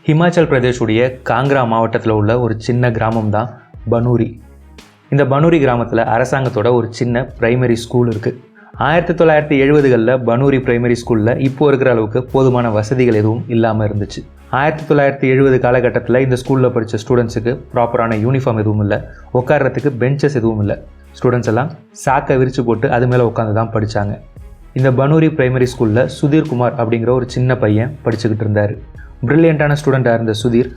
ஹிமாச்சல் பிரதேஷுடைய காங்க்ரா மாவட்டத்தில் உள்ள ஒரு சின்ன கிராமம் தான் பனூரி. இந்த பனூரி கிராமத்தில் அரசாங்கத்தோட ஒரு சின்ன பிரைமரி ஸ்கூல் இருக்குது. 1970களில் பனூரி பிரைமரி ஸ்கூலில் இப்போ இருக்கிற அளவுக்கு போதுமான வசதிகள் எதுவும் இல்லாமல் இருந்துச்சு. 1970 காலகட்டத்தில் இந்த ஸ்கூலில் படித்த ஸ்டூடெண்ட்ஸுக்கு ப்ராப்பரான யூனிஃபார்ம் எதுவும் இல்லை, உட்கார்றதுக்கு பெஞ்சஸ் எதுவும் இல்லை. ஸ்டூடெண்ட்ஸ் எல்லாம் சாக்கை விரித்து போட்டு அது மேலே உட்காந்து தான் படித்தாங்க. இந்த பனூரி பிரைமரி ஸ்கூலில் சுதீர் குமார் அப்படிங்கிற ஒரு சின்ன பையன் படிச்சுக்கிட்டு இருந்தார். ப்ரில்லியண்ட்டான ஸ்டூடெண்ட்டாக இருந்த சுதீர்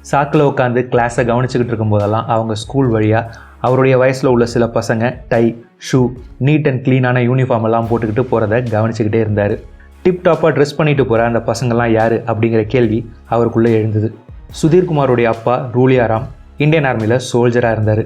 சாக்கில் உட்காந்து கிளாஸை கவனிச்சுக்கிட்டு இருக்கும்போதெல்லாம் அவங்க ஸ்கூல் வழியாக அவருடைய வயசில் உள்ள சில பசங்க டை, ஷூ, நீட் அண்ட் க்ளீனான யூனிஃபார்ம் எல்லாம் போட்டுக்கிட்டு போகிறத கவனிச்சுக்கிட்டே இருந்தார். டிப்டாப்பாக ட்ரெஸ் பண்ணிட்டு போகிற அந்த பசங்கள்லாம் யார் அப்படிங்கிற கேள்வி அவருக்குள்ளே எழுந்தது. சுதீர் குமாரோடைய அப்பா ரூலியாராம் இந்தியன் ஆர்மியில் சோல்ஜராக இருந்தார்.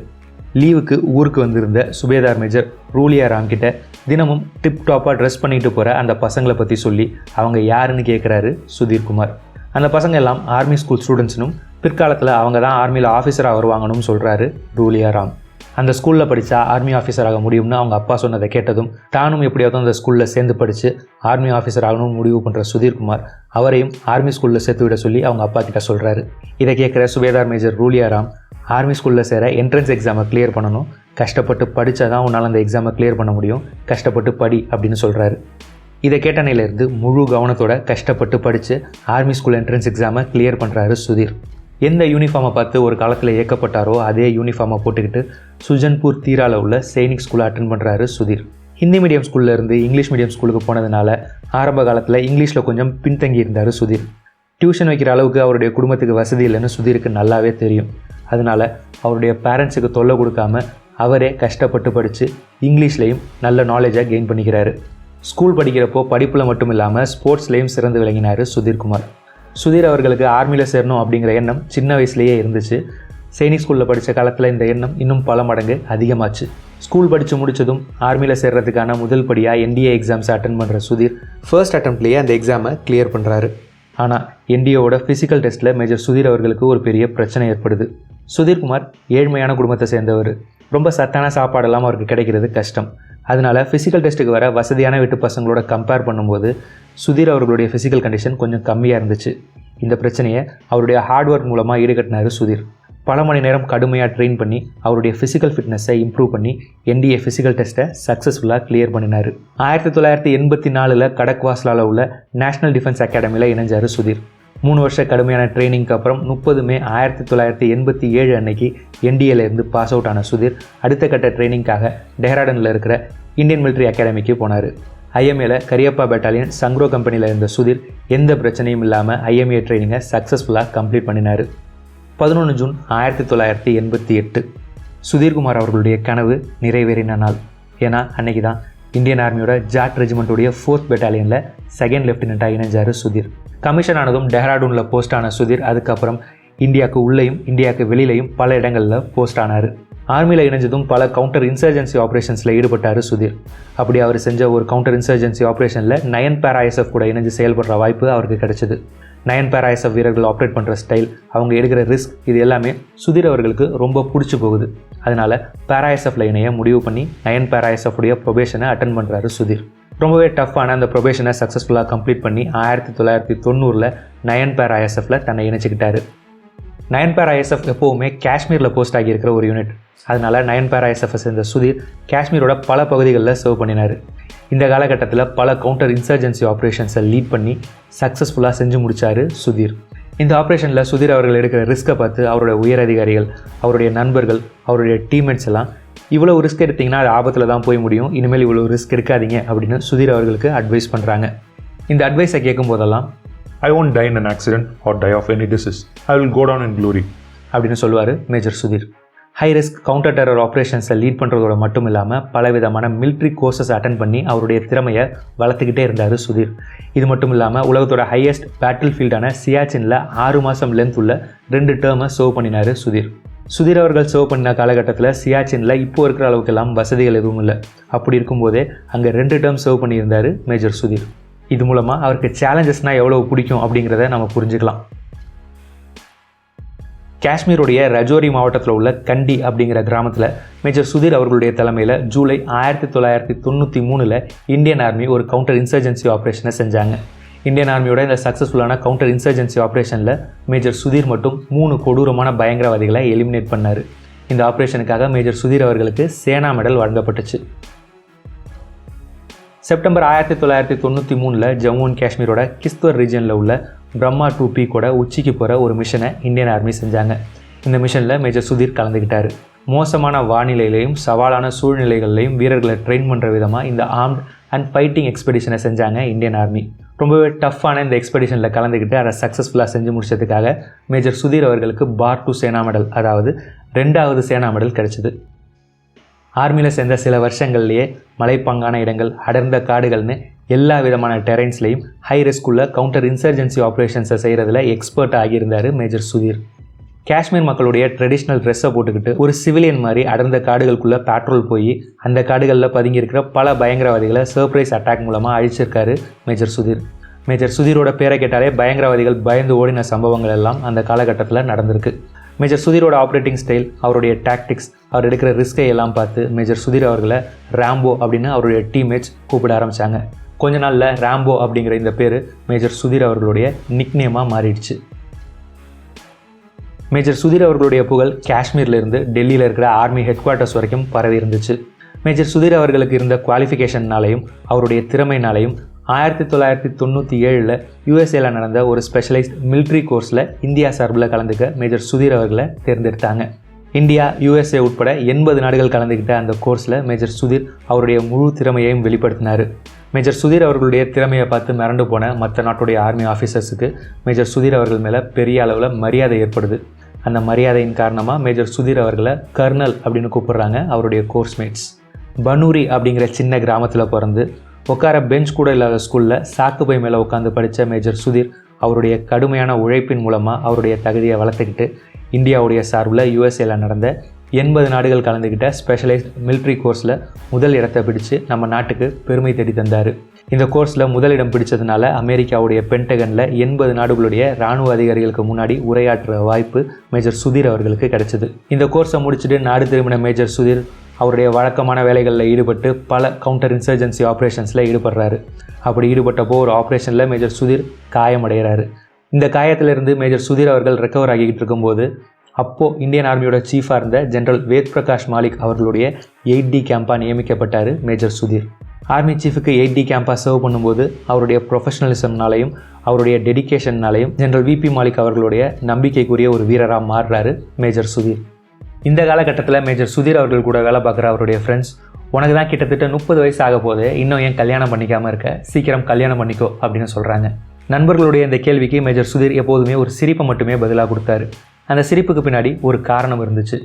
லீவுக்கு ஊருக்கு வந்திருந்த சுபேதார் மேஜர் ரூலியாராம் கிட்ட தினமும் டிப்டாப்பாக ட்ரெஸ் பண்ணிட்டு போகிற அந்த பசங்களை பற்றி சொல்லி அவங்க யாருன்னு கேட்குறாரு சுதீர் குமார். அந்த பசங்க எல்லாம் ஆர்மி ஸ்கூல் ஸ்டூடெண்ட்ஸ்னும் பிற்காலத்தில் அவங்க தான் ஆர்மியில் ஆஃபீஸராக வருவாங்கன்னு சொல்கிறாரு ரூலியாராம். அந்த ஸ்கூலில் படித்தா ஆர்மி ஆஃபீஸராக முடியும்னு அவங்க அப்பா சொன்னதை கேட்டதும் தானும் எப்படியாவது அந்த ஸ்கூலில் சேர்ந்து படித்து ஆர்மி ஆஃபீஸர் ஆகணும்னு முடிவு பண்ணுற சுதீர் குமார் அவரையும் ஆர்மி ஸ்கூலில் சேர்த்து விட சொல்லி அவங்க அப்பா கிட்ட சொல்கிறாரு. இதை கேட்குற சுபேதார் மேஜர் ரூலியாராம், ஆர்மி ஸ்கூலில் சேர என்ட்ரன்ஸ் எக்ஸாமை கிளியர் பண்ணணும், கஷ்டப்பட்டு படித்தா தான் உன்னால் அந்த எக்ஸாமை கிளியர் பண்ண முடியும், கஷ்டப்பட்டு படி அப்படின்னு சொல்கிறாரு. இதை கேட்டனையிலேருந்து முழு கவனத்தோட கஷ்டப்பட்டு படித்து ஆர்மி ஸ்கூல் என்ட்ரன்ஸ் எக்ஸாமை கிளியர் பண்ணுறாரு சுதீர். எந்த யூனிஃபார்மை பார்த்து ஒரு காலத்தில் ஏற்கப்பட்டாரோ அதே யூனிஃபார்மை போட்டுக்கிட்டு சுஜன்பூர் தீராவில் உள்ள சைனிக் ஸ்கூலை அட்டென்ட் பண்ணுறாரு சுதீர். ஹிந்தி மீடியம் ஸ்கூலில் இருந்து இங்கிலீஷ் மீடியம் ஸ்கூலுக்கு போனதுனால ஆரம்ப காலத்தில் இங்கிலீஷில் கொஞ்சம் பின்தங்கி இருந்தார் சுதீர். டியூஷன் வைக்கிற அளவுக்கு அவருடைய குடும்பத்துக்கு வசதி இல்லைன்னு சுதீருக்கு நல்லாவே தெரியும். அதனால் அவருடைய பேரண்ட்ஸுக்கு தொல்லை கொடுக்காம அவரே கஷ்டப்பட்டு படித்து இங்கிலீஷ்லேயும் நல்ல நாலேஜாக கெயின் பண்ணிக்கிறாரு. ஸ்கூல் படிக்கிறப்போ படிப்பில் மட்டும் இல்லாமல் ஸ்போர்ட்ஸ்லேயும் சிறந்து விளங்கினார் சுதீர் குமார். சுதீர் அவர்களுக்கு ஆர்மியில் சேரணும் அப்படிங்கிற எண்ணம் சின்ன வயசுலேயே இருந்துச்சு. சைனிக் ஸ்கூலில் படித்த காலத்தில் இந்த எண்ணம் இன்னும் பல மடங்கு அதிகமாச்சு. ஸ்கூல் படித்து முடித்ததும் ஆர்மியில் சேர்றதுக்கான முதல் படியாக என்டிஏ எக்ஸாம்ஸை அட்டன் பண்ணுற சுதீர் ஃபர்ஸ்ட் அட்டம்ப்ட்லேயே அந்த எக்ஸாமை கிளியர் பண்ணுறாரு. ஆனால் என்டிஏவோட ஃபிசிக்கல் டெஸ்ட்டில் மேஜர் சுதீர் அவர்களுக்கு ஒரு பெரிய பிரச்சனை ஏற்படுது. சுதீர் குமார் ஏழ்மையான குடும்பத்தை சேர்ந்தவர். ரொம்ப சத்தான சாப்பாடெல்லாம் அவருக்கு கிடைக்கிறது கஷ்டம். அதனால் ஃபிசிக்கல் டெஸ்ட்டுக்கு வர வசதியான வீட்டு பசங்களோட கம்பேர் பண்ணும்போது சுதீர் அவர்களுடைய ஃபிசிக்கல் கண்டிஷன் கொஞ்சம் கம்மியாக இருந்துச்சு. இந்த பிரச்சனையை அவருடைய ஹார்ட் ஒர்க் மூலமாக ஈடுகட்டினார் சுதீர். பல மணி நேரம் கடுமையாக ட்ரெயின் பண்ணி அவருடைய ஃபிசிக்கல் ஃபிட்னஸை இம்ப்ரூவ் பண்ணி என்டிஏ ஃபிசிக்கல் டெஸ்ட்டை சக்ஸஸ்ஃபுல்லாக கிளியர் பண்ணினார். 1984 கடக்வாஸ்லாவில் உள்ள நேஷனல் டிஃபென்ஸ் அகாடமியில் இணைஞ்சார் சுதீர். 3 வருஷ கடுமையான ட்ரைனிங்க்கு அப்புறம் 30 மே 1987 அன்னைக்கு என்டிஏலேருந்து பாஸ் அவுட் ஆன சுதீர் அடுத்த கட்ட ட்ரைனிங்காக டெஹ்ராடனில் இருக்கிற இந்தியன் மிலிட்ரி அகாடமிக்கு போனார். ஐஎம்ஏல கரியப்பா பெட்டாலியன் சங்க்ரோ கம்பெனியில் இருந்த சுதீர் எந்த பிரச்சனையும் இல்லாமல் ஐஎம்ஏ ட்ரைனிங்கை சக்ஸஸ்ஃபுல்லாக கம்ப்ளீட் பண்ணினார். 11 ஜூன் 1988 சுதீர்குமார் அவர்களுடைய கனவு நிறைவேறின நாள். ஏன்னா அன்னைக்கு தான் இந்தியன் ஆர்மியோட ஜாட் ரெஜிமெண்ட்டுடைய 4th பெட்டாலியனில் 2nd லெஃப்டினண்ட்டாக இணைஞ்சார் சுதீர். கமிஷன் ஆனதும் டெஹ்ராடூனில் போஸ்ட் ஆன சுதீர் அதுக்கப்புறம் இந்தியாவுக்கு உள்ளேயும் இந்தியாவுக்கு வெளியிலையும் பல இடங்களில் போஸ்ட் ஆனார். ஆர்மியில் இணைஞ்சதும் பல கவுண்டர் இன்சர்ஜென்சி ஆப்ரேஷன்ஸில் ஈடுபட்டார் சுதீர். அப்படி அவர் செஞ்ச ஒரு கவுண்டர் இன்சர்ஜென்சி ஆப்ரேஷனில் 9 பேரா ISF கூட இணைஞ்சு செயல்படுற வாய்ப்பு அவருக்கு கிடைச்சிது. 9 பேரா ISF வீரர்கள் ஆப்ரேட் பண்ணுற ஸ்டைல், அவங்க எடுக்கிற ரிஸ்க், இது எல்லாமே சுதீர் அவர்களுக்கு ரொம்ப பிடிச்சி போகுது. அதனால் பேரா ISFல இணைய முடிவு பண்ணி 9 பேரா ISF உடைய ப்ரொபேஷனை அட்டன் பண்ணுறாரு சுதீர். ரொம்பவே டஃப்பான அந்த ப்ரொபேஷனை சக்ஸஸ்ஃபுல்லாக கம்ப்ளீட் பண்ணி 1990 9 பேரா ISFல தன்னை இணைச்சிக்கிட்டாரு. 9 பேரா ISF எப்போவுமே காஷ்மீரில் போஸ்ட் ஆகியிருக்கிற ஒரு யூனிட். அதனால் 9 பேரா ISFை சேர்ந்த சுதீர் காஷ்மீரோட பல பகுதிகளில் சர்வ் பண்ணினார். இந்த காலகட்டத்தில் பல கவுண்டர் இன்சர்ஜென்சி ஆப்ரேஷன்ஸை லீட் பண்ணி சக்ஸஸ்ஃபுல்லாக செஞ்சு முடித்தார் சுதீர். இந்த ஆப்ரேஷனில் சுதீர் அவர்கள் எடுக்கிற ரிஸ்க்கை பார்த்து அவருடைய உயர் அதிகாரிகள், அவருடைய நண்பர்கள், அவருடைய டீம்மேட்ஸ் எல்லாம் இவ்வளோ ரிஸ்க் எடுத்திங்கன்னா அது ஆபத்தில் தான் போய் முடியும், இனிமேல் இவ்வளோ ரிஸ்க் எடுக்காதீங்க அப்படின்னு சுதீர் அவர்களுக்கு அட்வைஸ் பண்ணுறாங்க. இந்த அட்வைஸை கேட்கும் போதெல்லாம் I won't die in an accident or die of any disease. I will go down in glory அப்படின்னு சொல்லுவார் major Sudhir. High risk counter terror ஆப்ரேஷன்ஸை லீட் பண்ணுறதோட மட்டும் இல்லாமல் பலவிதமான மிலிட்ரி கோர்சஸ் அட்டன் பண்ணி அவருடைய திறமையை வளர்த்துக்கிட்டே இருந்தார் சுதீர். இது மட்டும் இல்லாமல் உலகத்தோட ஹையஸ்ட் பேட்டில் ஃபீல்டான சியாச்சினில் 6 மாதம் லென்த் உள்ள 2 டேர்மை சர்வ் பண்ணினார் சுதீர். சுதீர் அவர்கள் சர்வ் பண்ண காலகட்டத்தில் சியாச்சினில் இப்போ இருக்கிற அளவுக்கெல்லாம் வசதிகள் எதுவும் இல்லை. அப்படி இருக்கும்போதே அங்கே 2 டேர்ம் சர்வ் பண்ணியிருந்தார் மேஜர் சுதீர். இது மூலமாக அவருக்கு சேலஞ்சஸ்னால் எவ்வளோ பிடிக்கும் அப்படிங்கிறத நம்ம புரிஞ்சுக்கலாம். காஷ்மீருடைய ரஜோரி மாவட்டத்தில் உள்ள கண்டி அப்படிங்கிற கிராமத்தில் மேஜர் சுதீர் அவர்களுடைய தலைமையில் ஜூலை 1993 இந்தியன் ஆர்மி ஒரு கவுண்டர் இன்சர்ஜென்சி ஆப்ரேஷனை செஞ்சாங்க. இந்தியன் ஆர்மியோட இந்த சக்ஸஸ்ஃபுல்லான கவுண்டர் இன்சர்ஜென்சி ஆப்ரேஷனில் மேஜர் சுதீர் மட்டும் 3 கொடூரமான பயங்கரவாதிகளை எலிமினேட் பண்ணார். இந்த ஆப்ரேஷனுக்காக மேஜர் சுதீர் அவர்களுக்கு சேனா மெடல் வழங்கப்பட்டுச்சு. செப்டம்பர் 1993 ஜம்மு அண்ட் காஷ்மீரோட கிஸ்த்வர் ரீஜனில் உள்ள பிரம்மா 2 பீக்கோட உச்சிக்கு போகிற ஒரு மிஷனை இந்தியன் ஆர்மி செஞ்சாங்க. இந்த மிஷனில் மேஜர் சுதீர் கலந்துக்கிட்டார். மோசமான வானிலையிலையும் சவாலான சூழ்நிலைகள்லையும் வீரர்களை ட்ரெயின் பண்ணுற விதமாக இந்த ஆர்ம்ட் அண்ட் ஃபைட்டிங் எக்ஸ்பெடிஷனை செஞ்சாங்க இந்தியன் ஆர்மி. ரொம்பவே டஃப்பான இந்த எக்ஸ்பெடிஷனில் கலந்துக்கிட்டு அதை சக்ஸஸ்ஃபுல்லாக செஞ்சு முடிச்சதுக்காக மேஜர் சுதீர் அவர்களுக்கு பார் 2 சேனா மெடல், அதாவது 2வது சேனா மெடல் கிடைச்சிது. ஆர்மியில் சேர்ந்த சில வருஷங்கள்லேயே மலைப்பாங்கான இடங்கள், அடர்ந்த காடுகள்னு எல்லா விதமான டெரைன்ஸ்லையும் ஹை ரிஸ்க்குள்ள கவுண்டர் இன்சர்ஜென்சி ஆப்ரேஷன்ஸை செய்கிறதுல எக்ஸ்பர்ட் ஆகியிருந்தார் மேஜர் சுதீர். காஷ்மீர் மக்களுடைய ட்ரெடிஷ்னல் ட்ரெஸ்ஸை போட்டுக்கிட்டு ஒரு சிவிலியன் மாதிரி அடர்ந்த காடுகளுக்குள்ளே பேட்ரோல் போய் அந்த காடுகளில் பதுங்கியிருக்கிற பல பயங்கரவாதிகளை சர்ப்ரைஸ் அட்டாக் மூலமாக அழிச்சிருக்காரு மேஜர் சுதீர். மேஜர் சுதீரோட பேரை கேட்டாலே பயங்கரவாதிகள் பயந்து ஓடின சம்பவங்கள் எல்லாம் அந்த காலகட்டத்தில் நடந்திருக்கு. மேஜர் சுதீரோட ஆப்ரேட்டிங் ஸ்டைல், அவருடைய டாக்டிக்ஸ், அவர் எடுக்கிற ரிஸ்கை எல்லாம் பார்த்து மேஜர் சுதீர் அவர்களை ராம்போ அப்படின்னு அவருடைய டீம்மேட்ஸ் கூப்பிட ஆரம்பித்தாங்க. கொஞ்ச நாளில் ராம்போ அப்படிங்கிற இந்த பேர் மேஜர் சுதீர் அவர்களுடைய நிக்நேமாக மாறிடுச்சு. மேஜர் சுதீர் அவர்களுடைய புகழ் காஷ்மீர்லேருந்து டெல்லியில் இருக்கிற ஆர்மி ஹெட் குவார்ட்டர்ஸ் வரைக்கும் பரவி இருந்துச்சு. மேஜர் சுதீர் அவர்களுக்கு இருந்த குவாலிஃபிகேஷன்னாலையும் அவருடைய திறமையினாலையும் 1997 யூஎஸ்ஏல நடந்த ஒரு ஸ்பெஷலைஸ்ட் மிலிட்ரி கோர்ஸில் இந்தியா சார்பில் கலந்துக்க மேஜர் சுதீர் அவர்களை தேர்ந்தெடுத்தாங்க. இந்தியா, யூஎஸ்ஏ உட்பட 80 நாடுகள் கலந்துக்கிட்ட அந்த கோர்ஸில் மேஜர் சுதீர் அவருடைய முழு திறமையையும் வெளிப்படுத்தினார். மேஜர் சுதீர் அவர்களுடைய திறமையை பார்த்து மிரண்டு போன மற்ற நாட்டுடைய ஆர்மி ஆஃபீஸர்ஸுக்கு மேஜர் சுதீர் அவர்கள் மேலே பெரிய அளவில் மரியாதை ஏற்படுது. அந்த மரியாதையின் காரணமாக மேஜர் சுதீர் அவர்களை கர்னல் அப்படின்னு கூப்பிடுறாங்க அவருடைய கோர்ஸ்மேட்ஸ். பனூரி அப்படிங்கிற சின்ன கிராமத்தில் பிறந்து உட்கார பெஞ்ச் கூட இல்லாத ஸ்கூலில் சாக்குப்பை மேலே உட்காந்து படித்த மேஜர் சுதீர் அவருடைய கடுமையான உழைப்பின் மூலமாக அவருடைய தகுதியை வளர்த்துக்கிட்டு இந்தியாவுடைய சார்பில் யூஎஸ்ஏல நடந்த 80 நாடுகள் கலந்துக்கிட்ட ஸ்பெஷலைஸ்ட் மிலிட்ரி கோர்ஸில் முதல் இடத்தை பிடிச்சு நம்ம நாட்டுக்கு பெருமை தேடி தந்தார். இந்த கோர்ஸில் முதலிடம் பிடிச்சதுனால அமெரிக்காவுடைய பென்டகனில் 80 நாடுகளுடைய இராணுவ அதிகாரிகளுக்கு முன்னாடி உரையாற்றுற வாய்ப்பு மேஜர் சுதீர் அவர்களுக்கு கிடைச்சிது. இந்த கோர்ஸை முடிச்சுட்டு நாடு திரும்பின மேஜர் சுதீர் அவருடைய வழக்கமான வேலைகளில் ஈடுபட்டு பல கவுண்டர் இன்சர்ஜென்சி ஆப்ரேஷன்ஸில் ஈடுபடுறாரு. அப்படி ஈடுபட்டப்போ ஒரு ஆப்ரேஷனில் மேஜர் சுதீர் காயமடைகிறாரு. இந்த காயத்திலிருந்து மேஜர் சுதீர் அவர்கள் ரெக்கவர் ஆகிக்கிட்டு இருக்கும்போது அப்போது இந்தியன் ஆர்மியோட சீஃபாக இருந்த ஜெனரல் வேத் பிரகாஷ் மாலிக் அவர்களுடைய 8D கேம்பாக நியமிக்கப்பட்டார் மேஜர் சுதீர். ஆர்மி சீஃபுக்கு 8D கேம்பாக சர்வ் பண்ணும்போது அவருடைய ப்ரொஃபஷனலிசம்னாலையும் அவருடைய டெடிக்கேஷன்னாலையும் ஜெனரல் விபி மாலிக் அவர்களுடைய நம்பிக்கைக்குரிய ஒரு வீரராக மாறுறாரு மேஜர் சுதீர். இந்த காலகட்டத்தில் மேஜர் சுதீர் அவர்கள் கூட வேலை பார்க்குற அவருடைய ஃப்ரெண்ட்ஸ், உனக்கு தான் கிட்டத்தட்ட 30 வயசு ஆக போது, இன்னும் ஏன் கல்யாணம் பண்ணிக்காமல் இருக்க, சீக்கிரம் கல்யாணம் பண்ணிக்கோ அப்படின்னு சொல்கிறாங்க. நண்பர்களுடைய இந்த கேள்விக்கு மேஜர் சுதீர் எப்போதுமே ஒரு சிரிப்பை மட்டுமே பதிலாக கொடுத்தாரு. அந்த சிரிப்புக்கு பின்னாடி ஒரு காரணம் இருந்துச்சு.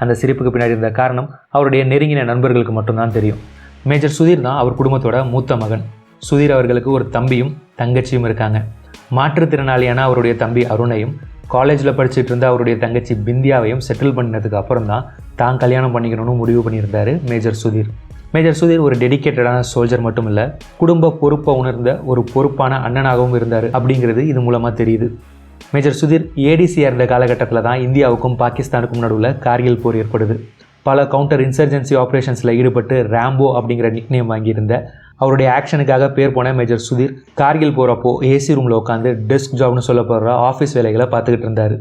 அந்த சிரிப்புக்கு பின்னாடி இருந்த காரணம் அவருடைய நெருங்கின நண்பர்களுக்கு மட்டும்தான் தெரியும். மேஜர் சுதீர் தான் அவர் குடும்பத்தோட மூத்த மகன். சுதீர் அவர்களுக்கு ஒரு தம்பியும் தங்கச்சியும் இருக்காங்க. மாற்றுத்திறனாளியான அவருடைய தம்பி அருணையும் காலேஜில் படிச்சுட்டு இருந்த அவருடைய தங்கச்சி பிந்தியாவையும் செட்டில் பண்ணினதுக்கு அப்புறம் தான் கல்யாணம் பண்ணிக்கணும்னு முடிவு பண்ணியிருந்தார் மேஜர் சுதீர். மேஜர் சுதீர் ஒரு டெடிக்கேட்டடான சோல்ஜர் மட்டும் இல்லை, குடும்ப பொறுப்பை உணர்ந்த ஒரு பொறுப்பான அண்ணனாகவும் இருந்தார் அப்படிங்கிறது இது மூலமாக தெரியுது. மேஜர் சுதீர் ஏடிசியாக இருந்த காலகட்டத்தில் தான் இந்தியாவுக்கும் பாகிஸ்தானுக்கும் நடுவில் கார்கில் போர் ஏற்படுது. பல கவுண்டர் இன்சர்ஜென்சி ஆப்ரேஷன்ஸில் ஈடுபட்டு ராம்போ அப்படிங்கிற நிக்நேம் வாங்கியிருந்த அவருடைய ஆக்ஷனுக்காக பேர் போன மேஜர் சுதீர் கார்கில் போகிறப்போ ஏசி ரூமில் உட்காந்து டெஸ்க் ஜாப்னு சொல்லப்படுற ஆஃபீஸ் வேலைகளை பார்த்துக்கிட்டு இருந்தார்.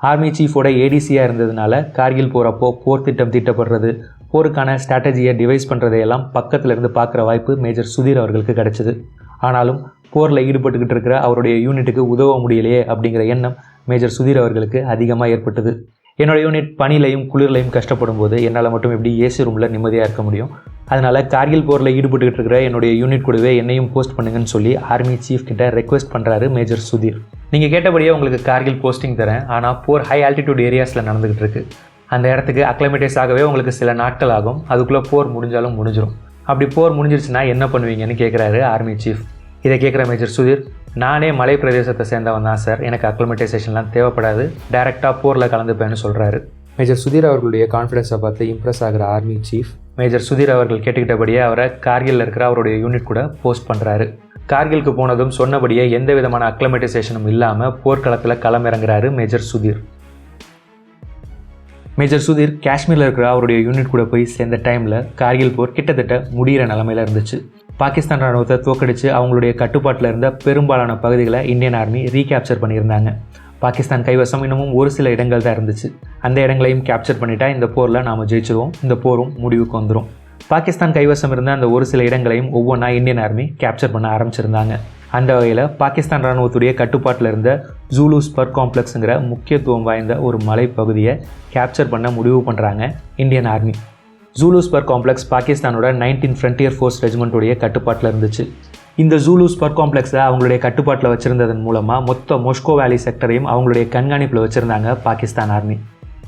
ஆர்மி சீஃபோட ஏடிசியாக இருந்ததுனால கார்கில் போகிறப்போ போர் திட்டம் தீட்டப்படுறது, போருக்கான ஸ்ட்ராட்டஜியை டிவைஸ் பண்ணுறதையெல்லாம் பக்கத்தில் இருந்து பார்க்குற வாய்ப்பு மேஜர் சுதீர் அவர்களுக்கு கிடச்சிது. ஆனாலும் போரில் ஈடுபட்டுக்கிட்டு இருக்கிற அவருடைய யூனிட்டுக்கு உதவ முடியலையே அப்படிங்கிற எண்ணம் மேஜர் சுதீர் அவர்களுக்கு அதிகமாக ஏற்பட்டது. என்னோடய யூனிட் பனிலையும் குளிர்லையும் கஷ்டப்படும் போது என்னால் மட்டும் எப்படி ஏசி ரூமில் நிம்மதியாக இருக்க முடியும்? அதனால் கார்கில் போரில் ஈடுபட்டுக்கிட்டு இருக்கிற என்னுடைய யூனிட் கூடவே என்னையும் போஸ்ட் பண்ணுங்கன்னு சொல்லி ஆர்மி சீஃப் கிட்ட ரெக்வெஸ்ட் பண்ணுறாரு மேஜர் சுதீர். நீங்கள் கேட்டபடியே உங்களுக்கு கார்கில் போஸ்டிங் தரேன், ஆனால் போர் ஹை ஆல்டிடியூட் ஏரியாஸில் நடந்துக்கிட்டு இருக்கு. அந்த இடத்துக்கு அக்ளைமேட்டைஸ் ஆகவே உங்களுக்கு சில நாட்கள் ஆகும். அதுக்குள்ளே போர் முடிஞ்சாலும் முடிஞ்சிடும். அப்படி போர் முடிஞ்சிருச்சுன்னா என்ன பண்ணுவீங்கன்னு கேட்குறாரு ஆர்மி சீஃப். இதை கேட்குற மேஜர் சுதீர், நானே மலை பிரதேசத்தை சேர்ந்தவன் தான் சார், எனக்கு அக்ளைமேட்டைசேஷன்லாம் தேவைப்படாது, டைரெக்டாக போரில் கலந்துப்பேன்னு சொல்கிறாரு. மேஜர் சுதீர் அவர்களுடைய கான்ஃபிடன்ஸை பார்த்து இம்ப்ரெஸ் ஆகிற ஆர்மி சீஃப் மேஜர் சுதீர் அவர்கள் கேட்டுக்கிட்டபடியே அவரை கார்கிலில் இருக்கிற அவருடைய யூனிட் கூட போஸ்ட் பண்ணுறாரு. கார்கிலுக்கு போனதும் சொன்னபடியே எந்த விதமான அக்ளைமேட்டைசேஷனும் இல்லாமல் போர்க்களத்தில் களமிறங்குறாரு மேஜர் சுதீர். மேஜர் சுதீர் காஷ்மீரில் இருக்கிற அவருடைய யூனிட் கூட போய் சேர்ந்த டைமில் கார்கில் போர் கிட்டத்தட்ட முடிகிற நிலமையில் இருந்துச்சு. பாகிஸ்தான் ராணுவத்தை தோக்கடித்து அவங்களுடைய கட்டுப்பாட்டில் இருந்த பெரும்பாலான பகுதிகளை இந்தியன் ஆர்மி ரீகேப்சர் பண்ணியிருந்தாங்க. பாகிஸ்தான் கைவசம் இன்னமும் ஒரு சில இடங்கள் தான் இருந்துச்சு. அந்த இடங்களையும் கேப்சர் பண்ணிட்டா இந்த போரில் நாம் ஜெயிச்சிருவோம், இந்த போரும் முடிவுக்கு வந்துடும். பாகிஸ்தான் கைவசம் இருந்த அந்த ஒரு சில இடங்களையும் ஒவ்வொன்றா இந்தியன் ஆர்மி கேப்சர் பண்ண ஆரம்பிச்சிருந்தாங்க. அந்த வகையில் பாகிஸ்தான் ராணுவத்துடைய கட்டுப்பாட்டில் இருந்த ஜூலு ஸ்பர் காம்ப்ளெக்ஸுங்கிற முக்கியத்துவம் வாய்ந்த ஒரு மலைப்பகுதியை கேப்சர் பண்ண முடிவு பண்ணுறாங்க Indian army. Zulu spur complex பாகிஸ்தானோட 19 ஃப்ரண்டியர் ஃபோர்ஸ் ரெஜிமெண்ட்டுடைய கட்டுப்பாட்டில் இருந்துச்சு. இந்த ஜூலு ஸ்பர் காம்ப்ளெக்ஸை அவங்களுடைய கட்டுப்பாட்டில் வச்சுருந்ததன் மூலமாக மொத்த மொஸ்கோ வேலி செக்டரையும் அவங்களுடைய கண்காணிப்பில் வச்சுருந்தாங்க பாகிஸ்தான் ஆர்மி.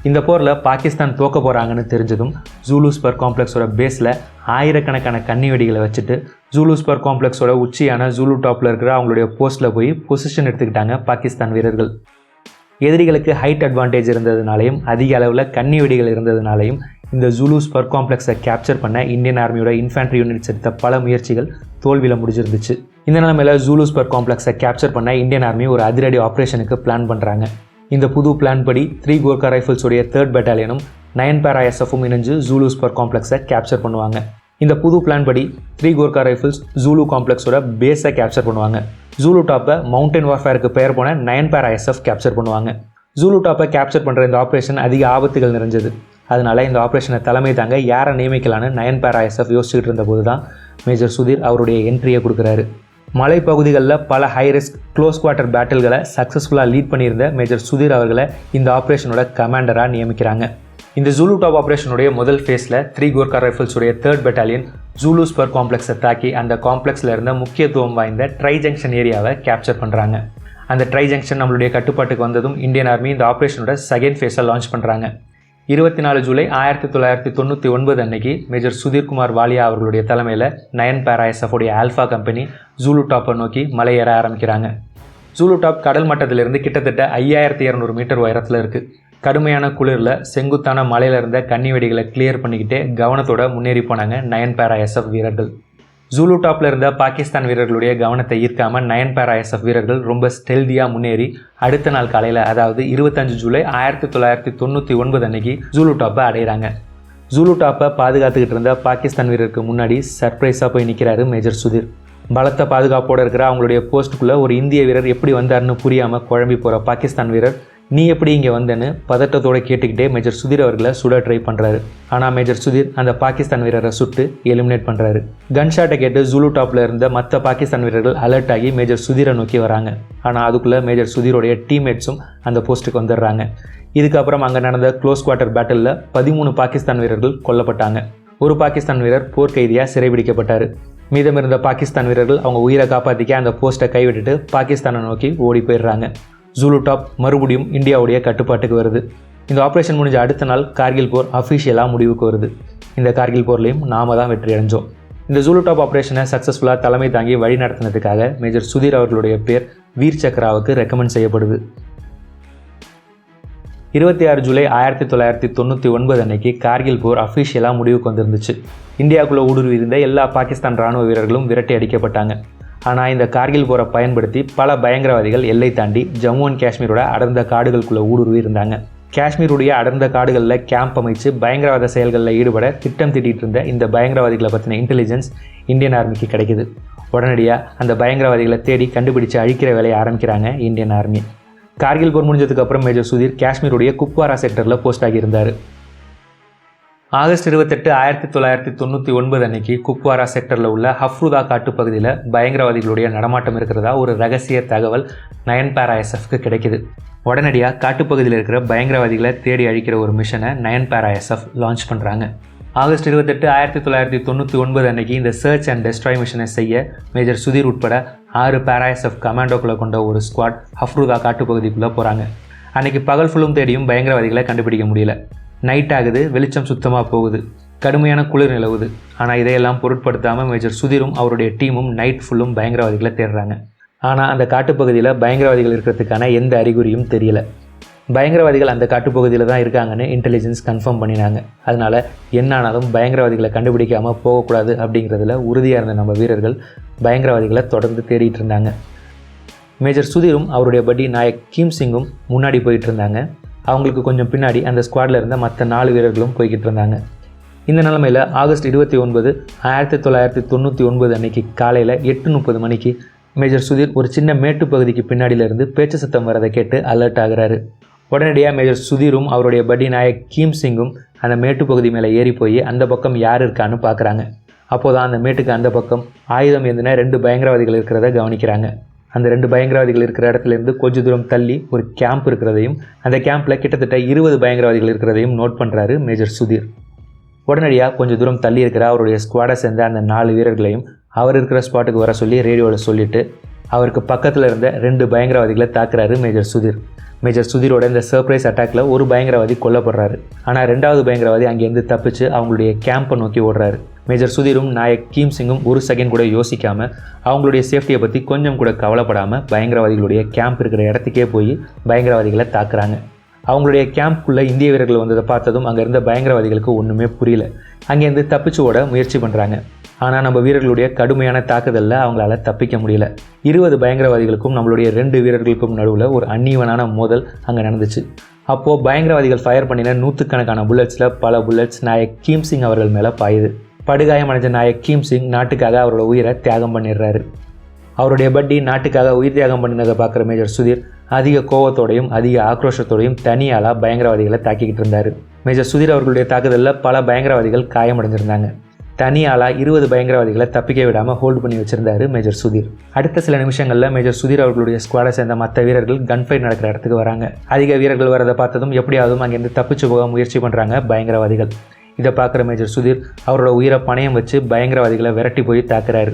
இந்த போரில் பாகிஸ்தான் தோக்க போகிறாங்கன்னு தெரிஞ்சதும் ஜூலு ஸ்பர் காம்ப்ளெக்ஸோட பேஸில் ஆயிரக்கணக்கான கன்னி வெடிகளை வச்சுட்டு ஜூலு ஸ்பர் காம்ப்ளெக்ஸோட உச்சியான ஜூலு டாப்பில் இருக்கிற அவங்களுடைய போஸ்ட்டில் போய் பொசிஷன் எடுத்துக்கிட்டாங்க பாகிஸ்தான் வீரர்கள். எதிரிகளுக்கு ஹைட் அட்வான்டேஜ் இருந்ததுனாலையும் அதிக அளவில் கன்னி வெடிகள் இருந்ததுனாலையும் இந்த ஜூலு ஸ்பர் காம்ப்ளெக்ஸை கேப்சர் பண்ண இந்தியன் ஆர்மியோட இன்ஃபேண்ட்ரி யூனிட்ஸ் எடுத்த பல முயற்சிகள் தோல்வியில் முடிஞ்சிருந்துச்சு. இந்த நிலைமையில் ஜூலு ஸ்பர் காம்ப்ளெக்ஸை கேப்சர் பண்ண இந்தியன் ஆர்மி ஒரு அதிரடி ஆப்ரேஷனுக்கு பிளான் பண்ணுறாங்க. இந்த புது பிளான் படி 3 கோர்க்கா ரைஃபிள்ஸோடைய 3rd பெட்டாலியனும் 9 பேரா எஸ்எஃப்பும் இணைஞ்சு ஜூலு ஸ்பர் காம்ப்ளெக்ஸை கேப்சர் பண்ணுவாங்க. இந்த புது பிளான் படி 3 கோர்க்கா ரைஃபிள்ஸ் ஜூலு காம்ப்ளெக்ஸோட பேஸை கேப்சர் பண்ணுவாங்க. ஜூலு டாப்பை மவுண்டன் வார்ஃபேருக்கு பெயர் போன 9 பேரா எஸ்எஃப் கேப்சர் பண்ணுவாங்க. ஜூலு டாப்பை கேப்சர் பண்ணுற இந்த ஆப்ரேஷன் அதிக ஆபத்துகள் நிறைஞ்சது. அதனால் இந்த ஆப்ரேஷனை தலைமை தாங்க யாரை நியமிக்கலான்னு 9 பேரா எஸ்எஃப் யோசிச்சுட்டு இருந்தபோது தான் மேஜர் சுதீர் அவருடைய என்ட்ரியை கொடுக்குறாரு. மலைப்பகுதிகளில் பல ஹை ரிஸ்க் க்ளோஸ் குவார்ட்டர் பேட்டில்களை சக்ஸஸ்ஃபுல்லாக லீட் பண்ணியிருந்த மேஜர் சுதீர் அவர்களை இந்த ஆப்ரேஷனோட கமாண்டராக நியமிக்கிறாங்க. இந்த ஜூலு டாப் ஆப்ரேஷனுடைய முதல் ஃபேஸில் 3 கோர்க்கா ரைஃபிள்ஸுடைய 3rd பெட்டாலியன் ஜூலு ஸ்பர் காம்ப்ளெக்ஸை தாக்கி அந்த காம்ப்ளெக்ஸில் இருந்த முக்கியத்துவம் வாய்ந்த ட்ரை ஜங்ஷன் ஏரியாவை கேப்சர் பண்ணுறாங்க. அந்த ட்ரை ஜங்ஷன் நம்மளுடைய கட்டுப்பாட்டுக்கு வந்ததும் இந்தியன் ஆர்மி இந்த ஆப்ரேஷனோட செகண்ட் ஃபேஸை லான்ச் பண்ணுறாங்க. 24 ஜூலை 1999 அன்னைக்கு மேஜர் சுதீர்குமார் வாலியா அவர்களுடைய தலைமையில் 9 பேரா எஸ்எஃப்வுடைய ஆல்ஃபா கம்பெனி ஜூலு டாப்பை நோக்கி மலையேற ஆரம்பிக்கிறாங்க. ஜூலு டாப் கடல் மட்டத்திலிருந்து கிட்டத்தட்ட 5200 மீட்டர் உயரத்தில் இருக்குது. கடுமையான குளிரில் செங்குத்தான மலையில் இருந்த கன்னி வெடிகளை கிளியர் பண்ணிக்கிட்டே கவனத்தோட முன்னேறி போனாங்க 9 பேரா எஸ்எஃப் வீரர்கள். ஜூலு டாப்பில் இருந்த பாகிஸ்தான் வீரர்களுடைய கவனத்தை ஈர்க்காமல் 9 பேரா எஸ்எஃப் வீரர்கள் ரொம்ப ஸ்டெல்தியாக முன்னேறி அடுத்த நாள் காலையில், அதாவது 25 ஜூலை 1999 அன்னைக்கு ஜூலு டாப்பை அடைகிறாங்க. ஜூலு டாப்பை பாதுகாத்துக்கிட்டு இருந்த பாகிஸ்தான் வீரருக்கு முன்னாடி சர்ப்ரைஸாக போய் நிற்கிறாரு மேஜர் சுதீர். பலத்த பாதுகாப்போடு இருக்கிற அவங்களுடைய போஸ்ட்டுக்குள்ளே ஒரு இந்திய வீரர் எப்படி வந்தார்னு புரியாமல் குழம்பி போகிற பாகிஸ்தான் வீரர் நீ எப்படி இங்கே வந்தேன்னு பதட்டத்தோடு கேட்டுக்கிட்டே மேஜர் சுதீர் அவர்களை சுட ட்ரை பண்ணுறாரு. ஆனால் மேஜர் சுதீர் அந்த பாகிஸ்தான் வீரரை சுட்டு எலிமினேட் பண்ணுறாரு. கன் ஷாட்டை கேட்டு ஜூலு டாப்பில் இருந்த மற்ற பாகிஸ்தான் வீரர்கள் அலர்ட் ஆகி மேஜர் சுதீரை நோக்கி வராங்க. ஆனால் அதுக்குள்ளே மேஜர் சுதீரோடைய டீம்மேட்ஸும் அந்த போஸ்ட்டுக்கு வந்துடுறாங்க. இதுக்கப்புறம் அங்கே நடந்த க்ளோஸ் குவார்ட்டர் பேட்டிலில் 13 பாகிஸ்தான் வீரர்கள் கொல்லப்பட்டாங்க. ஒரு பாகிஸ்தான் வீரர் போர்க்கைதியாக சிறைபிடிக்கப்பட்டார். மீதம் இருந்த பாகிஸ்தான் வீரர்கள் அவங்க உயிரை காப்பாற்றிக்க அந்த போஸ்ட்டை கைவிட்டுட்டு பாகிஸ்தானை நோக்கி ஓடி போயிடுறாங்க. ஜூலு டாப் மறுபடியும் இந்தியாவுடைய கட்டுப்பாட்டுக்கு வருது. இந்த ஆப்ரேஷன் முடிஞ்ச அடுத்த நாள் கார்கில் போர் அஃபிஷியலாக முடிவுக்கு வருது. இந்த கார்கில் போர்லையும் நாம தான் வெற்றி அடைஞ்சோம். இந்த ஜூலு டாப் ஆப்ரேஷனை சக்ஸஸ்ஃபுல்லாக தலைமை தாங்கி வழி நடத்தினதுக்காக மேஜர் சுதீர் அவர்களுடைய பேர் வீர் சக்ராவுக்கு ரெக்கமெண்ட் செய்யப்படுது. 26 ஜூலை 1999 அன்னைக்கு கார்கில் போர் அஃபிஷியலாக முடிவுக்கு வந்திருந்துச்சு. இந்தியாவுக்குள்ளே ஊடுருவி இருந்த எல்லா பாகிஸ்தான் இராணுவ வீரர்களும் விரட்டி அடிக்கப்பட்டாங்க. ஆனால் இந்த கார்கில் போரை பயன்படுத்தி பல பயங்கரவாதிகள் எல்லை தாண்டி ஜம்மு அண்ட் காஷ்மீரோட அடர்ந்த காடுகளுக்குள்ளே ஊடுருவி இருந்தாங்க. காஷ்மீருடைய அடர்ந்த காடுகளில் கேம்ப் அமைச்சு பயங்கரவாத செயல்களில் ஈடுபட திட்டம் தீட்டிகிட்டு இருந்த இந்த பயங்கரவாதிகளை பற்றின இன்டெலிஜென்ஸ் இந்தியன் ஆர்மிக்கு கிடைக்குது. உடனடியாக அந்த பயங்கரவாதிகளை தேடி கண்டுபிடிச்சு அழிக்கிற வேலையை ஆரம்பிக்கிறாங்க இந்தியன் ஆர்மி. கார்கில் போர் முடிஞ்சதுக்கப்புறம் மேஜர் சுதீர் காஷ்மீருடைய குப்வாரா செக்டரில் போஸ்ட் ஆகியிருந்தார். ஆகஸ்ட் 28, 1999 அன்னைக்கு குப்வாரா செக்டரில் உள்ள ஹஃப்ருதா காட்டுப்பகுதியில் பயங்கரவாதிகளுடைய நடமாட்டம் இருக்கிறதா ஒரு ரகசிய தகவல் 9 பேரா எஸ்எஃப்க்கு கிடைக்குது. உடனடியாக காட்டுப்பகுதியில் இருக்கிற பயங்கரவாதிகளை தேடி அழிக்கிற ஒரு மிஷனை 9 பேரா எஸ்எஃப் லான்ச் பண்ணுறாங்க. ஆகஸ்ட் 28, 1999 அன்னைக்கு இந்த சர்ச் அண்ட் டெஸ்ட்ராய் மிஷனை செய்ய மேஜர் சுதீர் உட்பட 6 பேரா எஸ்எஃப் கமாண்டோக்களை கொண்ட ஒரு ஸ்குவாட் ஹஃப்ருதா காட்டுப்பகுதிக்குள்ளே போகிறாங்க. அன்றைக்கி பகல் ஃபுல்லும் தேடியும் பயங்கரவாதிகளை கண்டுபிடிக்க முடியல. நைட் ஆகுது, வெளிச்சம் சுத்தமாக போகுது, கடுமையான குளிர் நிலவுது. ஆனால் இதையெல்லாம் பொருட்படுத்தாமல் மேஜர் சுதீரும் அவருடைய டீமும் நைட் ஃபுல்லும் பயங்கரவாதிகளை தேடுறாங்க. ஆனால் அந்த காட்டுப்பகுதியில் பயங்கரவாதிகள் இருக்கிறதுக்கான எந்த அறிகுறியும் தெரியல. பயங்கரவாதிகள் அந்த காட்டுப்பகுதியில் தான் இருக்காங்கன்னு இன்டெலிஜென்ஸ் கன்ஃபார்ம் பண்ணினாங்க. அதனால் என்னானாலும் பயங்கரவாதிகளை கண்டுபிடிக்காமல் போகக்கூடாது அப்படிங்கிறதுல உறுதியாக இருந்த நம்ம வீரர்கள் பயங்கரவாதிகளை தொடர்ந்து தேடிட்டு இருந்தாங்க. மேஜர் சுதீரும் அவருடைய பட்டி நாயக் கீம் சிங்கும் முன்னாடி போயிட்டு இருந்தாங்க. அவங்களுக்கு கொஞ்சம் பின்னாடி அந்த ஸ்குவாடில் இருந்த மற்ற 4 வீரர்களும் போய்கிட்டு இருந்தாங்க. இந்த நிலைமையில் ஆகஸ்ட் 29, 1999 அன்னைக்கு காலையில் 8:30 மணிக்கு மேஜர் சுதீர் ஒரு சின்ன மேட்டு பகுதிக்கு பின்னாடியிலிருந்து பேச்சு சத்தம் வரதை கேட்டு அலர்ட் ஆகிறாரு. உடனடியாக மேஜர் சுதீரும் அவருடைய படி நாயக் கீம் சிங்கும் அந்த மேட்டு பகுதி மேலே ஏறி போய் அந்த பக்கம் யார் இருக்கான்னு பார்க்குறாங்க. அப்போதான் அந்த மேட்டுக்கு அந்த பக்கம் ஆயுதம் ஏந்தின 2 பயங்கரவாதிகள் இருக்கிறத கவனிக்கிறாங்க. அந்த 2 பயங்கரவாதிகள் இருக்கிற இடத்துலேருந்து கொஞ்சம் தூரம் தள்ளி ஒரு கேம்ப் இருக்கிறதையும் அந்த கேம்பில் கிட்டத்தட்ட 20 பயங்கரவாதிகள் இருக்கிறதையும் நோட் பண்ணுறாரு மேஜர் சுதீர். உடனடியாக கொஞ்சம் தூரம் தள்ளி இருக்கிற அவருடைய ஸ்குவாடை சேர்ந்த அந்த 4 வீரர்களையும் அவர் இருக்கிற ஸ்பாட்டுக்கு வர சொல்லி ரேடியோவில் சொல்லிவிட்டு அவருக்கு பக்கத்தில் இருந்த 2 பயங்கரவாதிகளை தாக்குறாரு மேஜர் சுதீர். மேஜர் சுதீரோட இந்த சர்ப்ரைஸ் அட்டாக்ல ஒரு பயங்கரவாதி கொல்லப்படுறாரு. ஆனால் 2வது பயங்கரவாதி அங்கேருந்து தப்பிச்சு அவங்களுடைய கேம்பை நோக்கி ஓடுறாரு. மேஜர் சுதீரும் நாயக் கீம் சிங்கும் ஒரு செகண்ட் கூட யோசிக்காமல் அவங்களுடைய சேஃப்டியை பற்றி கொஞ்சம் கூட கவலைப்படாமல் பயங்கரவாதிகளுடைய கேம்ப் இருக்கிற இடத்துக்கே போய் பயங்கரவாதிகளை தாக்குறாங்க. அவங்களுடைய கேம்ப்புக்குள்ளே இந்திய வீரர்கள் வந்ததை பார்த்ததும் அங்கே இருந்த பயங்கரவாதிகளுக்கு ஒன்றுமே புரியல. அங்கேருந்து தப்பிச்சு ஓட முயற்சி பண்ணுறாங்க. ஆனால் நம்ம வீரர்களுடைய கடுமையான தாக்குதலில் அவங்களால தப்பிக்க முடியல. 20 பயங்கரவாதிகளுக்கும் நம்மளுடைய 2 வீரர்களுக்கும் நடுவில் ஒரு அந்நியவனான மோதல் அங்கே நடந்துச்சு. அப்போது பயங்கரவாதிகள் ஃபயர் பண்ணின 100கணக்கான புல்லட்ஸில் பல புல்லட்ஸ் நாயக் கீம் சிங் அவர்கள் மேலே பாயுது. படுகாயம் அடைஞ்ச நாயக் கீம் சிங் நாட்டுக்காக அவரோட உயிரை தியாகம் பண்ணிடுறாரு. அவருடைய பட்டி நாட்டுக்காக உயிர் தியாகம் பண்ணினதை பார்க்குற மேஜர் சுதீர் அதிக கோவத்தோடையும் அதிக ஆக்ரோஷத்தோடையும் தனியாளாக பயங்கரவாதிகளை தாக்கிக்கிட்டு இருந்தார். மேஜர் சுதீர் அவர்களுடைய தாக்குதலில் பல பயங்கரவாதிகள் காயமடைஞ்சிருந்தாங்க. தனியாளாக 20 பயங்கரவாதிகளை தப்பிக்க விடாமல் ஹோல்டு பண்ணி வச்சிருந்தாரு மேஜர் சுதீர். அடுத்த சில நிமிஷங்களில் மேஜர் சுதீர் அவர்களுடைய ஸ்குவாடை சேர்ந்த மற்ற வீரர்கள் கன் ஃபைட் நடக்கிற இடத்துக்கு வராங்க. அதிக வீரர்கள் வரதை பார்த்ததும் எப்படியாவது அங்கேருந்து தப்பிச்சு போக முயற்சி பண்ணுறாங்க பயங்கரவாதிகள். இதை பார்க்குற மேஜர் சுதீர் அவரோட உயிரை பணயம் வச்சு பயங்கரவாதிகளை விரட்டி போய் தாக்குறாரு.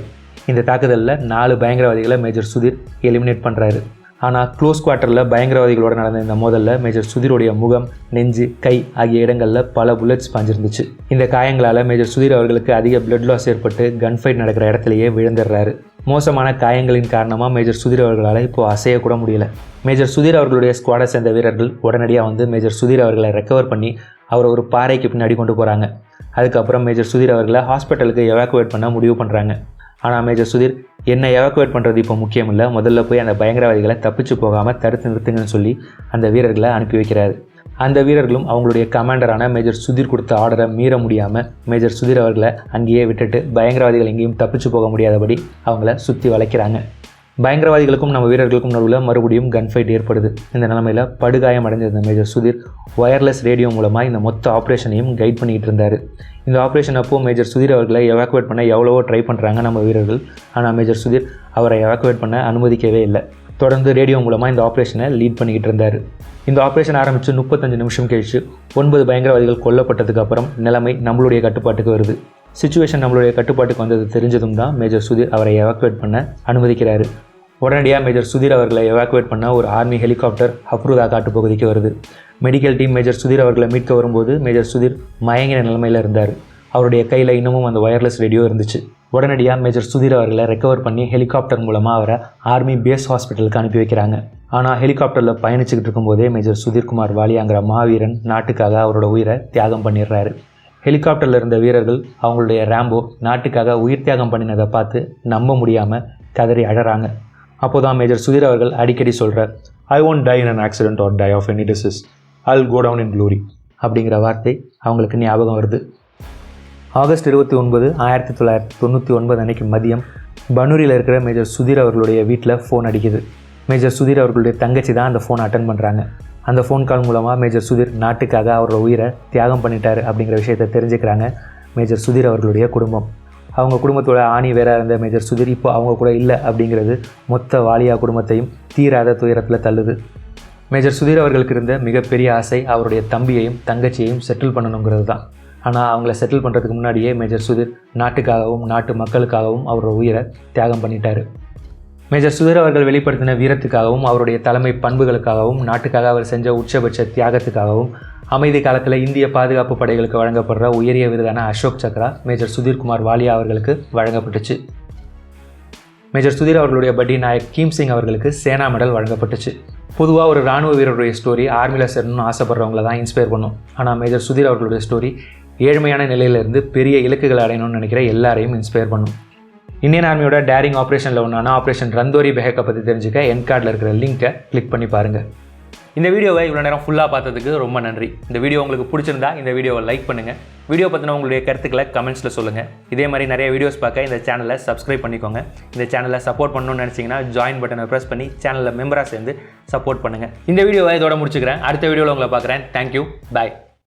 இந்த தாக்குதலில் 4 பயங்கரவாதிகளை மேஜர் சுதீர் எலிமினேட் பண்ணுறாரு. ஆனால் க்ளோஸ் குவார்ட்டரில் பயங்கரவாதிகளோட நடந்த இந்த மோதலில் மேஜர் சுதீருடைய முகம், நெஞ்சு, கை ஆகிய இடங்களில் பல புல்லட்ஸ் பாஞ்சிருந்துச்சு. இந்த காயங்களால் மேஜர் சுதீர் அவர்களுக்கு அதிக பிளட் லாஸ் ஏற்பட்டு கன் ஃபைட் நடக்கிற இடத்துலையே விழுந்துடுறாரு. மோசமான காயங்களின் காரணமாக மேஜர் சுதீர் அவர்களால் இப்போது அசையக்கூட முடியல. மேஜர் சுதீர் அவர்களுடைய ஸ்குவாடை சேர்ந்த வீரர்கள் உடனடியாக வந்து மேஜர் சுதீர் அவர்களை ரெக்கவர் பண்ணி அவரை ஒரு பாறைக்கு பின்னாடி கொண்டு போகிறாங்க. அதுக்கப்புறம் மேஜர் சுதீர் அவர்களை ஹாஸ்பிட்டலுக்கு எவாக்குவேட் பண்ண முடிவு பண்ணுறாங்க. ஆனால் மேஜர் சுதீர் என்னை எவாக்குவேட் பண்ணுறது இப்போ முக்கியம் இல்லை, முதல்ல போய் அந்த பயங்கரவாதிகளை தப்பிச்சு போகாமல் தடுத்து நிறுத்துங்கன்னு சொல்லி அந்த வீரர்களை அனுப்பி வைக்கிறாரு. அந்த வீரர்களும் அவங்களுடைய கமாண்டரான மேஜர் சுதீர் கொடுத்த ஆர்டரை மீற முடியாமல் மேஜர் சுதீர் அவர்களை அங்கேயே விட்டுட்டு பயங்கரவாதிகள் எங்கேயும் தப்பிச்சு போக முடியாதபடி அவங்கள சுற்றி வளைக்கிறாங்க. பயங்கரவாதிகளுக்கும் நம்ம வீரர்களுக்கும் நடுவில் மறுபடியும் கன் ஃபைட் ஏற்படுது. இந்த நிலைமையில் படுகாயம் அடைஞ்சிருந்த மேஜர் சுதீர் ஒயர்லெஸ் ரேடியோ மூலமாக இந்த மொத்த ஆப்ரேஷனையும் கைட் பண்ணிக்கிட்டு இருந்தார். இந்த ஆப்ரேஷன் அப்போது மேஜர் சுதீர் அவர்களை எவாக்குவேட் பண்ண எவ்வளவோ ட்ரை பண்ணுறாங்க நம்ம வீரர்கள். ஆனால் மேஜர் சுதீர் அவரை எவாக்குவேட் பண்ண அனுமதிக்கவே இல்லை. தொடர்ந்து ரேடியோ மூலமாக இந்த ஆப்ரேஷனை லீட் பண்ணிக்கிட்டு இருந்தார். இந்த ஆப்ரேஷன் ஆரம்பித்து 35 நிமிஷம் கழிச்சு 9 பயங்கரவாதிகள் கொல்லப்பட்டதுக்கு அப்புறம் நிலைமை நம்மளுடைய கட்டுப்பாட்டுக்கு வருது. சிச்சுவேஷன் நம்மளுடைய கட்டுப்பாட்டுக்கு வந்தது தெரிஞ்சதும் தான் மேஜர் சுதீர் அவரை எவாக்குவேட் பண்ண அனுமதிக்கிறாரு. உடனடியாக மேஜர் சுதீர் அவர்களை எவாக்குவேட் பண்ண ஒரு ஆர்மி ஹெலிகாப்டர் ஹப்ருதா காட்டுப்பகுதிக்கு வருது. மெடிக்கல் டீம் மேஜர் சுதீர் அவர்களை மீட்க வரும்போது மேஜர் சுதீர் மயங்கின நிலைமையில் இருந்தார். அவருடைய கையில் இன்னமும் அந்த ஒயர்லெஸ் ரேடியோ இருந்துச்சு. உடனடியாக மேஜர் சுதீர் அவர்களை ரெக்கவர் பண்ணி ஹெலிகாப்டர் மூலமாக அவரை ஆர்மி பேஸ் ஹாஸ்பிட்டலுக்கு அனுப்பி வைக்கிறாங்க. ஆனால் ஹெலிகாப்டரில் பயணிச்சுக்கிட்டு இருக்கும்போதே மேஜர் சுதீர்குமார் வாலியாங்கிற மாவீரன் நாட்டுக்காக அவரோட உயிரை தியாகம் பண்ணிடுறாரு. ஹெலிகாப்டரில் இருந்த வீரர்கள் அவங்களுடைய ரேம்போ நாட்டுக்காக உயிர் தியாகம் பண்ணினதை பார்த்து நம்ப முடியாமல் கதறி அழறாங்க. அப்போ தான் மேஜர் சுதீர் அவர்கள் அடிக்கடி சொல்கிறார், I won't die in an accident or die of any disease. I'll go down in glory. அப்படிங்கிற வார்த்தை அவங்களுக்கு ஞாபகம் வருது. ஆகஸ்ட் 29, 1999 அன்னைக்கு மதியம் பனூரியில் இருக்கிற மேஜர் சுதீர் அவர்களுடைய வீட்டில் ஃபோன் அடிக்குது. மேஜர் சுதீர் அவர்களுடைய தங்கச்சி தான் அந்த ஃபோனை அட்டன் பண்ணுறாங்க. அந்த ஃபோன் கால் மூலமாக மேஜர் சுதீர் நாட்டுக்காக அவரோட உயிரை தியாகம் பண்ணிட்டார் அப்படிங்கிற விஷயத்தை தெரிஞ்சுக்கிறாங்க மேஜர் சுதீர் அவர்களுடைய குடும்பம். அவங்க குடும்பத்தோட ஆணி வேற இருந்த மேஜர் சுதீர் இப்போ அவங்க கூட இல்லை அப்படிங்கிறது மொத்த வாலியா குடும்பத்தையும் தீராத துயரத்தில் தள்ளுது. மேஜர் சுதீர் அவர்களுக்கு இருந்த மிகப்பெரிய ஆசை அவருடைய தம்பியையும் தங்கச்சியையும் செட்டில் பண்ணணுங்கிறது தான். ஆனால் அவங்கள செட்டில் பண்ணுறதுக்கு முன்னாடியே மேஜர் சுதீர் நாட்டுக்காகவும் நாட்டு மக்களுக்காகவும் அவரோட உயிரை தியாகம் பண்ணிட்டார். மேஜர் சுதீர் அவர்கள் வெளிப்படுத்தின வீரத்துக்காகவும் அவருடைய தலைமை பண்புகளுக்காகவும் நாட்டுக்காக அவர் செஞ்ச உச்சபட்ச தியாகத்துக்காகவும் அமைதி காலத்தில் இந்திய பாதுகாப்பு படைகளுக்கு வழங்கப்படுற உயரிய விருதான அசோக் சக்ரா மேஜர் சுதீர்குமார் வாலியா அவர்களுக்கு வழங்கப்பட்டுச்சு. மேஜர் சுதீர் அவர்களுடைய பட்டி நாயக் கீம் சிங் அவர்களுக்கு சேனா மெடல் வழங்கப்பட்டுச்சு. பொதுவாக ஒரு இராணுவ வீரருடைய ஸ்டோரி ஆர்மியில் சேரணும்னு ஆசைப்படுறவங்கள தான் இன்ஸ்பயர் பண்ணும். ஆனால் மேஜர் சுதீர் அவர்களுடைய ஸ்டோரி ஏழ்மையான நிலையிலிருந்து பெரிய இலக்குகள் அடையணும்னு நினைக்கிற எல்லாரையும் இன்ஸ்பயர் பண்ணும். இந்தியன் ஆர்மியோட டேரிங் ஆப்ரேஷனில் ஒன்றான ஆப்ரேஷன் ரந்தோரி பெஹக்கை பற்றி தெரிஞ்சுக்க என் கார்டில் இருக்கிற லிங்க்கை கிளிக் பண்ணி பாருங்கள். இந்த வீடியோவை இவ்வளோ நேரம் ஃபுல்லாக பார்த்ததுக்கு ரொம்ப நன்றி. இந்த வீடியோ உங்களுக்கு பிடிச்சிருந்தா இந்த வீடியோவை லைக் பண்ணுங்கள். வீடியோ பற்றின உங்களுடைய கருத்துக்களை கமெண்ட்ஸில் சொல்லுங்கள். இதே மாதிரி நிறைய வீடியோஸ் பார்க்க இந்த சேனலை சப்ஸ்கிரைப் பண்ணிக்கோங்க. இந்த சேனலை சப்போர்ட் பண்ணணும்னு நினச்சிங்கன்னா ஜாயின் பட்டனை ப்ரெஸ் பண்ணி சேனலில் மெம்பராக சேர்ந்து சப்போர்ட் பண்ணுங்கள். இந்த வீடியோவை இதோட முடிச்சுக்கிறேன். அடுத்த வீடியோவில் உங்களை பார்க்குறேன். தேங்க்யூ. பாய்.